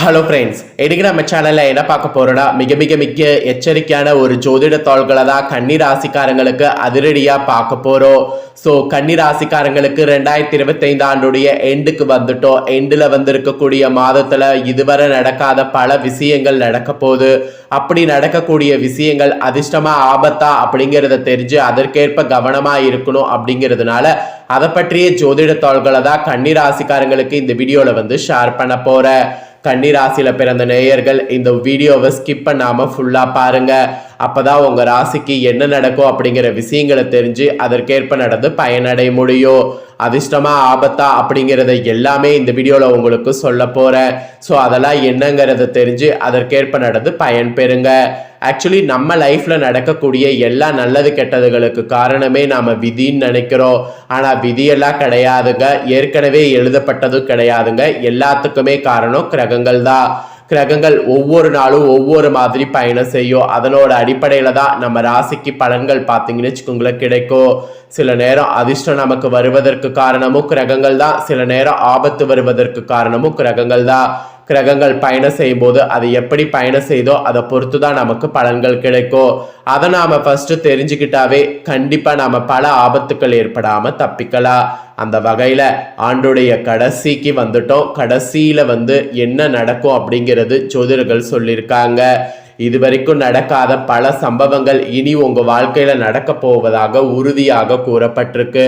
Hello friends, இன்னைக்கு நம்ம சேனலில் என்ன பார்க்க போறோம்னா மிக எச்சரிக்கையான ஒரு ஜோதிட தாள்களை தான் கன்னி ராசிக்காரங்களுக்கு அதிரடியாக பார்க்க போகிறோம். ஸோ கன்னி ராசிக்காரங்களுக்கு 2025 ஆண்டுடைய எண்டுக்கு வந்துட்டோம். எண்டில் இருக்கக்கூடிய மாதத்தில் இதுவரை நடக்காத பல விஷயங்கள் நடக்க போகுது. அப்படி நடக்கக்கூடிய விஷயங்கள் அதிர்ஷ்டமா ஆபத்தா அப்படிங்கிறத தெரிஞ்சு அதற்கேற்ப கவனமாக இருக்கணும். அப்படிங்கிறதுனால அதை பற்றிய ஜோதிட தாள்களை தான் கன்னி ராசிக்காரங்களுக்கு இந்த வீடியோவில் ஷேர் பண்ண போகிறேன். கன்னி ராசியில பிறந்த நேயர்கள் இந்த வீடியோவை ஸ்கிப் பண்ணாம ஃபுல்லா பாருங்க. அப்பதான் உங்க ராசிக்கு என்ன நடக்கும் அப்படிங்கிற விஷயங்களை தெரிஞ்சு அதற்கேற்ப நடந்து பயனடைய முடியும். அதிர்ஷ்டமா ஆபத்தா அப்படிங்கிறத எல்லாமே இந்த வீடியோல உங்களுக்கு சொல்ல போறேன். ஸோ அதெல்லாம் என்னங்கிறத தெரிஞ்சு அதற்கேற்ப நடந்து பயன் பெறுங்க. ஆக்சுவலி நம்ம லைஃப்ல நடக்கக்கூடிய எல்லா நல்லது கெட்டதுகளுக்கு காரணமே நாம விதின்னு நினைக்கிறோம். ஆனா விதியெல்லாம் கிடையாதுங்க, ஏற்கனவே எழுதப்பட்டதும் கிடையாதுங்க. எல்லாத்துக்குமே காரணம் கிரகங்கள் தான். கிரகங்கள் ஒவ்வொரு நாளும் ஒவ்வொரு மாதிரி பயணம் செய்யும். அதனோட அடிப்படையில தான் நம்ம ராசிக்கு பலன்கள் பார்த்தீங்கன்னு வச்சுக்கோங்களேன் கிடைக்கும். சில நேரம் அதிர்ஷ்டம் நமக்கு வருவதற்கு காரணமும் கிரகங்கள் தான், சில நேரம் ஆபத்து வருவதற்கு காரணமும் கிரகங்கள் தான். கிரகங்கள் பயணம் செய்யும் போது அது எப்படி பயணம் செய்தோ அதை பொறுத்து தான் நமக்கு பலன்கள் கிடைக்கும். அதை நாம ஃபர்ஸ்ட் தெரிஞ்சுக்கிட்டாவே கண்டிப்பா நாம பல ஆபத்துக்கள் ஏற்படாம தப்பிக்கலாம். அந்த வகையில ஆண்டுடைய கடைசிக்கு வந்துட்டோம். கடைசியில என்ன நடக்கும் அப்படிங்கிறது ஜோதிடர்கள் சொல்லியிருக்காங்க. இதுவரைக்கும் நடக்காத பல சம்பவங்கள் இனி உங்க வாழ்க்கையில நடக்க போவதாக உறுதியாக கூறப்பட்டிருக்கு.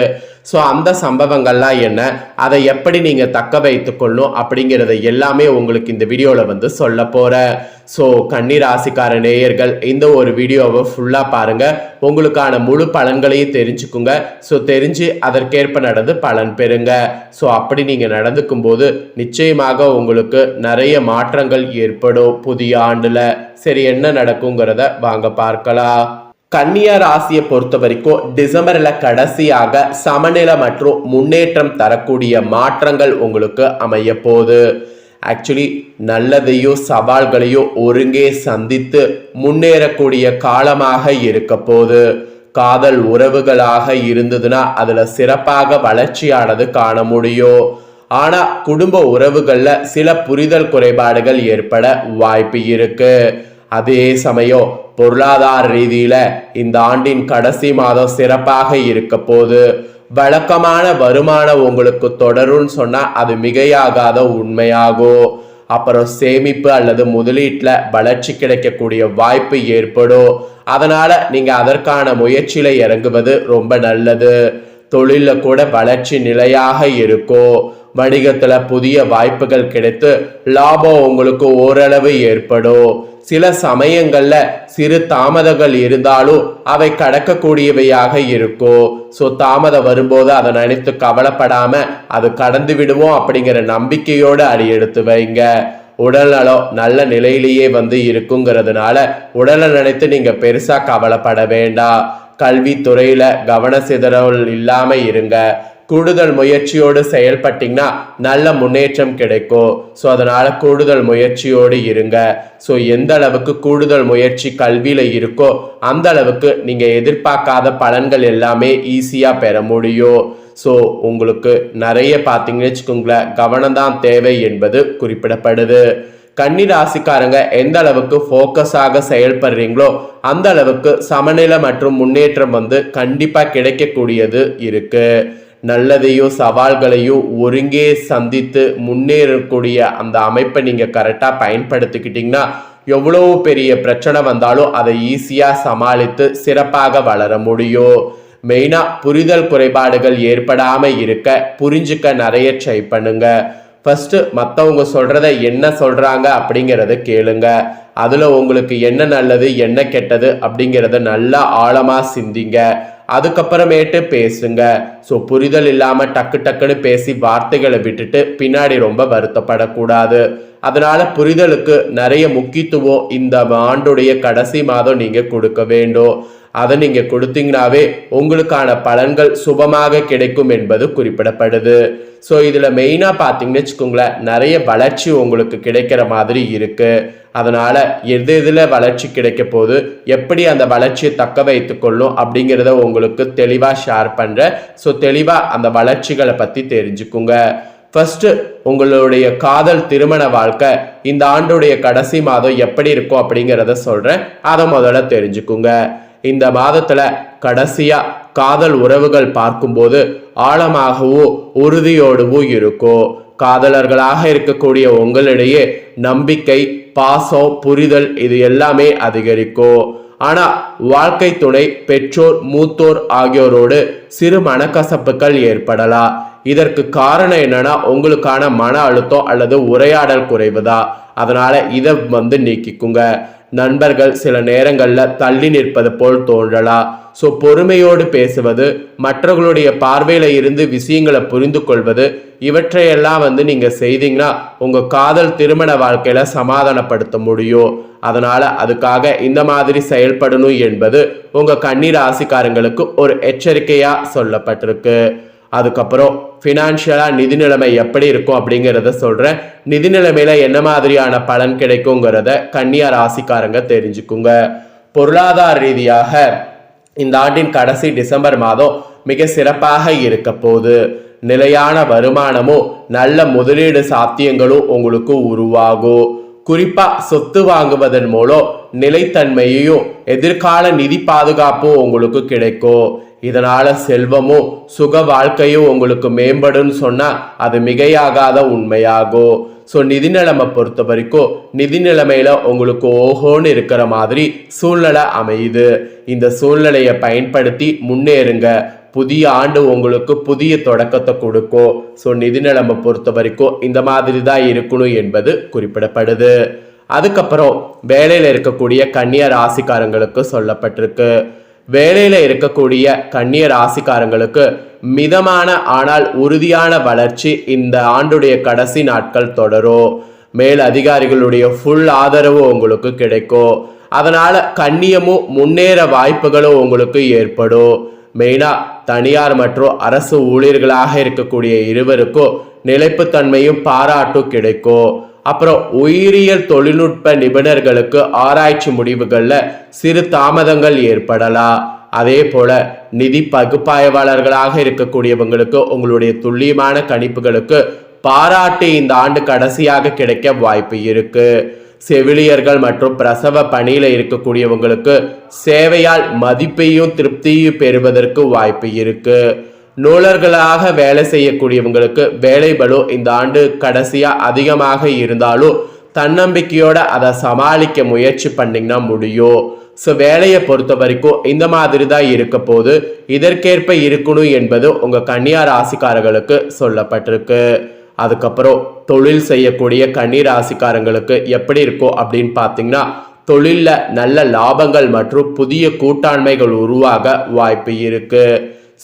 ஸோ அந்த சம்பவங்கள்லாம் என்ன, அதை எப்படி நீங்க தக்க வைத்து கொள்ளும் அப்படிங்கிறத எல்லாமே உங்களுக்கு இந்த வீடியோல சொல்ல போறேன். ஸோ கன்னி ராசிக்கார நேயர்கள் இந்த ஒரு வீடியோவை ஃபுல்லா பாருங்க, உங்களுக்கான முழு பலன்களையும் தெரிஞ்சுக்குங்க. ஸோ தெரிஞ்சு அதற்கேற்ப நடந்து பலன் பெறுங்க. ஸோ அப்படி நீங்க நடந்துக்கும் போது நிச்சயமாக உங்களுக்கு நிறைய மாற்றங்கள் ஏற்படும் புதிய ஆண்டுல. சரி, என்ன நடக்குங்கிறத வாங்க பார்க்கலாம். கன்னியா ராசியை பொறுத்த வரைக்கும் டிசம்பர்ல கடைசியாக சமநிலை மற்றும் முன்னேற்றம் தரக்கூடிய மாற்றங்கள் உங்களுக்கு அமைய போகுது. ஆக்சுவலி நல்லதையும் சவால்களையும் ஒருங்கே சந்தித்து முன்னேறக்கூடிய காலமாக இருக்க போகுது. காதல் உறவுகளாக இருந்ததுன்னா அதுல சிறப்பாக வளர்ச்சியானது காண முடியும். ஆனா குடும்ப உறவுகள்ல சில புரிதல் குறைபாடுகள் ஏற்பட வாய்ப்பு இருக்கு. அதே சமயம் பொருளாதார ரீதியில இந்த ஆண்டின் கடைசி மாதம் சிறப்பாக இருக்க போது. வழக்கமான வருமானம் உங்களுக்கு தொடரும்னு சொன்னா அது மிகையாகாத உண்மையாகும். அப்புறம் சேமிப்பு அல்லது முதலீட்டுல வளர்ச்சி கிடைக்கக்கூடிய வாய்ப்பு ஏற்படும். அதனால நீங்க அதற்கான முயற்சியில இறங்குவது ரொம்ப நல்லது. தொழில கூட வளர்ச்சி நிலையாக இருக்கும். வணிகத்துல புதிய வாய்ப்புகள் கிடைத்து லாபம் உங்களுக்கு ஓரளவு ஏற்படும். சில சமயங்கள்ல சிறு தாமதங்கள் இருந்தாலும் அவை கடக்கக்கூடியவையாக இருக்கும். ஸோ தாமதம் வரும்போது அதை நினைத்து கவலைப்படாம அது கடந்து விடுவோம் அப்படிங்கிற நம்பிக்கையோடு அடி எடுத்து வைங்க. உடல்நலம் நல்ல நிலையிலேயே இருக்குங்கிறதுனால உடலை நினைத்து நீங்க பெருசா கவலைப்பட வேண்டாம். கல்வித்துறையில கவன சிதறல் இல்லாம இருங்க. கூடுதல் முயற்சியோடு செயல்பட்டீங்கன்னா நல்ல முன்னேற்றம் கிடைக்கும். ஸோ அதனால கூடுதல் முயற்சியோடு இருங்க. ஸோ எந்த அளவுக்கு கூடுதல் முயற்சி கல்வியில இருக்கோ அந்த அளவுக்கு நீங்க எதிர்பார்க்காத பலன்கள் எல்லாமே ஈஸியா பெற முடியும். ஸோ உங்களுக்கு நிறைய பார்த்தீங்கன்னு வச்சுக்கோங்களேன், கவனம்தான் தேவை என்பது குறிப்பிடப்படுது. கன்னி ராசிக்காரங்க எந்த அளவுக்கு ஃபோக்கஸாக செயல்படுறீங்களோ அந்த அளவுக்கு சமநிலை மற்றும் முன்னேற்றம் கண்டிப்பா கிடைக்கக்கூடியது இருக்கு. நல்லதையும் சவால்களையும் ஒருங்கே சந்தித்து முன்னேறக்கூடிய அந்த அமைப்பை நீங்க கரெக்டா பயன்படுத்திக்கிட்டீங்கன்னா எவ்வளவு பெரிய பிரச்சனை வந்தாலும் அதை ஈஸியா சமாளித்து சிறப்பாக வளர முடியும். மெயினா புரிதல் குறைபாடுகள் ஏற்படாம இருக்க புரிஞ்சுக்க நிறைய ட்ரை பண்ணுங்க. ஃபர்ஸ்ட் மற்றவங்க சொல்றத என்ன சொல்றாங்க அப்படிங்கிறத கேளுங்க. அதுல உங்களுக்கு என்ன நல்லது என்ன கெட்டது அப்படிங்கிறத நல்லா ஆழமா சிந்திங்க. அதுக்கப்புறமேட்டு பேசுங்க. ஸோ புரிதல் இல்லாம டக்குன்னு பேசி வார்த்தைகளை விட்டுட்டு பின்னாடி ரொம்ப வருத்தப்படக்கூடாது. அதனால புரிதலுக்கு நிறைய முக்கியத்துவம் இந்த ஆண்டுடைய கடைசி மாதம் நீங்க கொடுக்க வேண்டும். அதை நீங்க கொடுத்தீங்கன்னாவே உங்களுக்கான பலன்கள் சுபமாக கிடைக்கும் என்பது குறிப்பிடப்படுது. ஸோ இதுல மெயினா பார்த்தீங்கன்னு வச்சுக்கோங்களேன், நிறைய வளர்ச்சி உங்களுக்கு கிடைக்கிற மாதிரி இருக்கு. அதனால எதுல வளர்ச்சி கிடைக்க போது, எப்படி அந்த வளர்ச்சியை தக்க வைத்து கொள்ளும் அப்படிங்கிறத உங்களுக்கு தெளிவா ஷேர் பண்றேன். ஸோ தெளிவா அந்த வளர்ச்சிகளை பத்தி தெரிஞ்சுக்குங்க. ஃபர்ஸ்ட் உங்களுடைய காதல் திருமண வாழ்க்கை இந்த ஆண்டுடைய கடைசி மாதம் எப்படி இருக்கும் அப்படிங்கிறத சொல்றேன். அதை முதல்ல தெரிஞ்சுக்குங்க. இந்த மாதத்துல கடைசியா காதல் உறவுகள் பார்க்கும்போது ஆழமாகவோ உறுதியோடவோ இருக்கும். காதலர்களாக இருக்கக்கூடிய உங்களிடையே நம்பிக்கை, பாசம், புரிதல் இது எல்லாமே அதிகரிக்கும். ஆனா வாழ்க்கை துணை, பெற்றோர், மூத்தோர் ஆகியோரோடு சிறு மனக்கசப்புகள் ஏற்படலாம். இதற்கு காரணம் என்னன்னா உங்களுக்கான மன அழுத்தம் அல்லது உரையாடல் குறைவுதான். அதனால இதை நீக்கிக்குங்க. நண்பர்கள் சில நேரங்கள்ல தள்ளி நிற்பது போல் தோன்றலாம். ஸோ பொறுமையோடு பேசுவது, மற்றவர்களுடைய பார்வையில இருந்து விஷயங்களை புரிந்து கொள்வது, இவற்றையெல்லாம் நீங்க செய்தீங்கன்னா உங்க காதல் திருமண வாழ்க்கையில சமாதானப்படுத்த முடியும். அதனால அதுக்காக இந்த மாதிரி செயல்படணும் என்பது உங்க கன்னி ராசிக்காரங்களுக்கு ஒரு எச்சரிக்கையா சொல்லப்பட்டிருக்கு. அதுக்கப்புறம் ஃபினான்ஷியலா நிதி நிலைமை எப்படி இருக்கும் அப்படிங்கிறத சொல்றேன். நிதி நிலைமையில என்ன மாதிரியான பலன் கிடைக்குங்கிறத கன்னியா ராசிக்காரங்க தெரிஞ்சுக்குங்க. பொருளாதார ரீதியாக இந்த ஆண்டின் கடைசி டிசம்பர் மாதம் மிக சிறப்பாக இருக்க போகுது. நிலையான வருமானமும் நல்ல முதலீடு சாத்தியங்களும் உங்களுக்கு உருவாகும். குறிப்பா சொத்து வாங்குவதன் மூலம் நிலைத்தன்மையையும் எதிர்கால நிதி பாதுகாப்பும் உங்களுக்கு கிடைக்கும். இதனால செல்வமும் சுக வாழ்க்கையும் உங்களுக்கு மேம்படும் சொன்னா அது மிகையாகாத உண்மையாகும். ஸோ நிதி நிலைமை பொறுத்த வரைக்கும் நிதி நிலைமையில உங்களுக்கு ஓஹோன்னு இருக்கிற மாதிரி சூழ்நிலை அமையுது. இந்த சூழ்நிலையை பயன்படுத்தி முன்னேறுங்க. புதிய ஆண்டு உங்களுக்கு புதிய தொடக்கத்தை கொடுக்கும். ஸோ நிதி நிலைமை பொறுத்த வரைக்கும் இந்த மாதிரி தான் இருக்கணும் என்பது குறிப்பிடப்படுது. அதுக்கப்புறம் வேலையில இருக்கக்கூடிய கன்னியா ராசிக்காரங்களுக்கு சொல்லப்பட்டிருக்கு. வேலையில இருக்கக்கூடிய கன்னிய ராசிக்காரங்களுக்கு மிதமான ஆனால் உறுதியான வளர்ச்சி இந்த ஆண்டுடைய கடைசி நாட்கள் தொடரும். மேல் அதிகாரிகளுடைய ஃபுல் ஆதரவு உங்களுக்கு கிடைக்கும். அதனால கண்ணியமும் முன்னேற வாய்ப்புகளும் உங்களுக்கு ஏற்படும். மெயினா தனியார் மற்றும் அரசு ஊழியர்களாக இருக்கக்கூடிய இருவருக்கும் நிலைப்புத்தன்மையும் பாராட்டும் கிடைக்கும். அப்புறம் உயிரியல் தொழில்நுட்ப நிபுணர்களுக்கு ஆராய்ச்சி முடிவுகள்ல சிறு தாமதங்கள் ஏற்படலாம். அதே போல நிதி பகுப்பாய்வாளர்களாக இருக்கக்கூடியவங்களுக்கு உங்களுடைய துல்லியமான கணிப்புகளுக்கு பாராட்டு இந்த ஆண்டு கடைசியாக கிடைக்க வாய்ப்பு இருக்கு. செவிலியர்கள் மற்றும் பிரசவ பணியில இருக்கக்கூடியவங்களுக்கு சேவையால் மதிப்பையும் திருப்தியும் பெறுவதற்கு வாய்ப்பு இருக்கு. நூலர்களாக வேலை செய்யக்கூடியவங்களுக்கு வேலை பளு இந்த ஆண்டு கடைசியா அதிகமாக இருந்தாலும் தன்னம்பிக்கையோட அதை சமாளிக்க முயற்சி பண்ணிங்கன்னா முடியும். ஸோ வேலையை பொறுத்த வரைக்கும் இந்த மாதிரி தான் இருக்க போது. இதற்கேற்ப இருக்கணும் என்பது உங்க கன்னியா ராசிக்காரர்களுக்கு சொல்லப்பட்டிருக்கு. அதுக்கப்புறம் தொழில் செய்யக்கூடிய கன்னி ராசிக்காரங்களுக்கு எப்படி இருக்கும் அப்படின்னு பார்த்தீங்கன்னா தொழில்ல நல்ல லாபங்கள் மற்றும் புதிய கூட்டாண்மைகள் உருவாக வாய்ப்பு இருக்கு.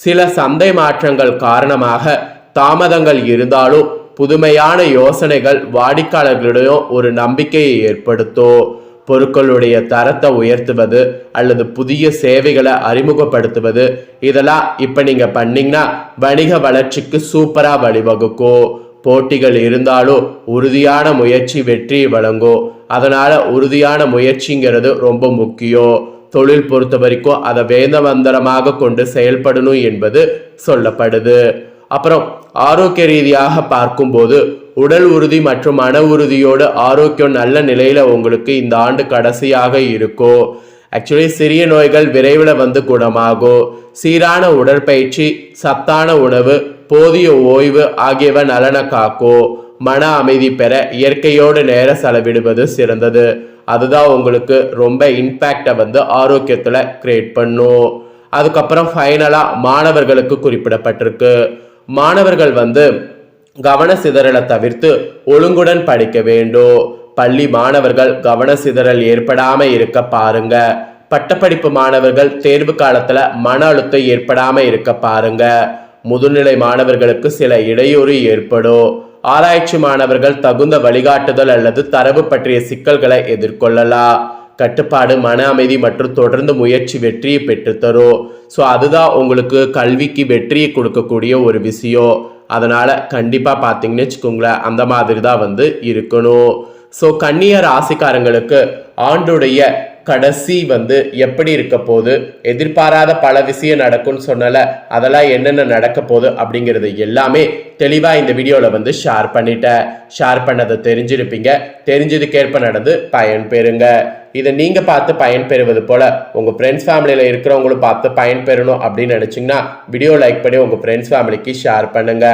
சில சந்தை மாற்றங்கள் காரணமாக தாமதங்கள் இருந்தாலும் புதுமையான யோசனைகள் வாடிக்கையாளர்களிடம் ஒரு நம்பிக்கையை ஏற்படுத்தும். பொருட்களுடைய தரத்தை உயர்த்துவது அல்லது புதிய சேவைகளை அறிமுகப்படுத்துவது இதெல்லாம் இப்ப நீங்க பண்ணீங்கன்னா வணிக வளர்ச்சிக்கு சூப்பரா வழிவகுக்கும். போட்டிகள் இருந்தாலும் உறுதியான முயற்சி வெற்றியை வழங்கும். அதனால உறுதியான முயற்சிங்கிறது ரொம்ப முக்கியம். தொழில் பொறுத்த வரைக்கும் அதை வேந்தவந்தரமாக கொண்டு செயல்படணும் என்பது சொல்லப்படுது. அப்புறம் ஆரோக்கிய ரீதியாக பார்க்கும்போது உடல் உறுதி மற்றும் மன உறுதியோடு ஆரோக்கியம் நல்ல நிலையில உங்களுக்கு இந்த ஆண்டு கடைசியாக இருக்கும். ஆக்சுவலி சிறிய நோய்கள் விரைவில் குணமாகும். சீரான உடற்பயிற்சி, சத்தான உணவு, போதிய ஓய்வு ஆகியவை நலனை காக்கும். மன அமைதி பெற இயற்கையோடு நேரம் செலவிடுவது சிறந்தது. அதுதான் உங்களுக்கு ரொம்ப இம்பேக்டை ஆரோக்கியத்துல கிரியேட் பண்ணும். அதுக்கப்புறம் ஃபைனலா மாணவர்களுக்கு குறிப்பிடப்பட்டிருக்கு. மாணவர்கள் கவன சிதறலை தவிர்த்து ஒழுங்குடன் படிக்க வேண்டும். பள்ளி மாணவர்கள் கவன சிதறல் ஏற்படாம இருக்க பாருங்க. பட்டப்படிப்பு மாணவர்கள் தேர்வு காலத்துல மன அழுத்தம் ஏற்படாம இருக்க பாருங்க. முதுநிலை மாணவர்களுக்கு சில இடையூறு ஏற்படும். ஆராய்ச்சி மாணவர்கள் தகுந்த வழிகாட்டுதல் அல்லது தரவு பற்றிய சிக்கல்களை எதிர்கொள்ளலாம். கட்டுப்பாடு, மன அமைதி மற்றும் தொடர்ந்து முயற்சி வெற்றியை பெற்றுத்தரும். ஸோ அதுதான் உங்களுக்கு கல்விக்கு வெற்றியை கொடுக்கக்கூடிய ஒரு விஷயம். அதனால கண்டிப்பா பார்த்தீங்கன்னு வச்சுக்கோங்களேன், அந்த மாதிரி தான் இருக்கணும். ஸோ கன்னியா ராசிக்காரங்களுக்கு ஆண்டுடைய கடைசி எப்படி இருக்க போகுது, எதிர்பாராத பல விஷயம் நடக்கும்னு சொன்னல, அதெல்லாம் என்னென்ன நடக்க போகுது அப்படிங்கிறது எல்லாமே தெளிவா இந்த வீடியோல ஷேர் பண்ணிட்டேன். ஷேர் பண்ணதை தெரிஞ்சிருப்பீங்க. தெரிஞ்சதுக்கேற்ப நடந்து பயன் பெறுங்க. இதை நீங்க பார்த்து பயன் பெறுவது போல உங்க ஃப்ரெண்ட்ஸ் ஃபேமிலியில இருக்கிறவங்களும் பார்த்து பயன் பெறணும் அப்படின்னு நினைச்சீங்கன்னா வீடியோ லைக் பண்ணி உங்க ஃப்ரெண்ட்ஸ் ஃபேமிலிக்கு ஷேர் பண்ணுங்க.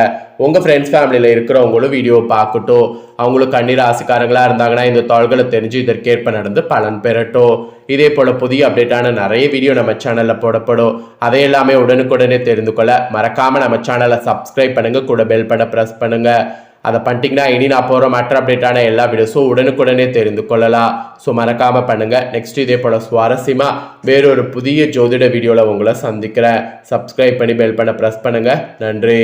உங்க ஃப்ரெண்ட்ஸ் ஃபேமிலியில இருக்கிறவங்களும் வீடியோ பார்க்கட்டும். அவங்களும் கன்னி ராசிக்காரங்களா இருந்தாங்கன்னா இந்த தாள்களை தெரிஞ்சு இதற்கேற்ப நடந்து பலன் பெறட்டும். இதே போல புதிய அப்டேட்டான நிறைய வீடியோ நம்ம சேனல்ல போடப்படும். அதை எல்லாமே உடனுக்குடனே தெரிந்து கொள்ள மறக்காம நம்ம சேனலை சப்ஸ்கிரைப் பண்ணுங்க. கூட பெல் பட்டனை பிரஸ் பண்ணுங்க. அதை பண்ணிட்டீங்கன்னா இனி நான் போகிற மற்ற அப்டேட்டான எல்லா வீடியோஸும் உடனுக்குடனே தெரிந்து கொள்ளலாம். ஸோ மறக்காமல் பண்ணுங்கள். நெக்ஸ்ட் இதே போல் சுவாரஸ்யமாக வேறொரு புதிய ஜோதிட வீடியோவில் உங்களை சந்திக்கிறேன். சப்ஸ்கிரைப் பண்ணி பெல் பண்ண ப்ரெஸ் பண்ணுங்கள். நன்றி.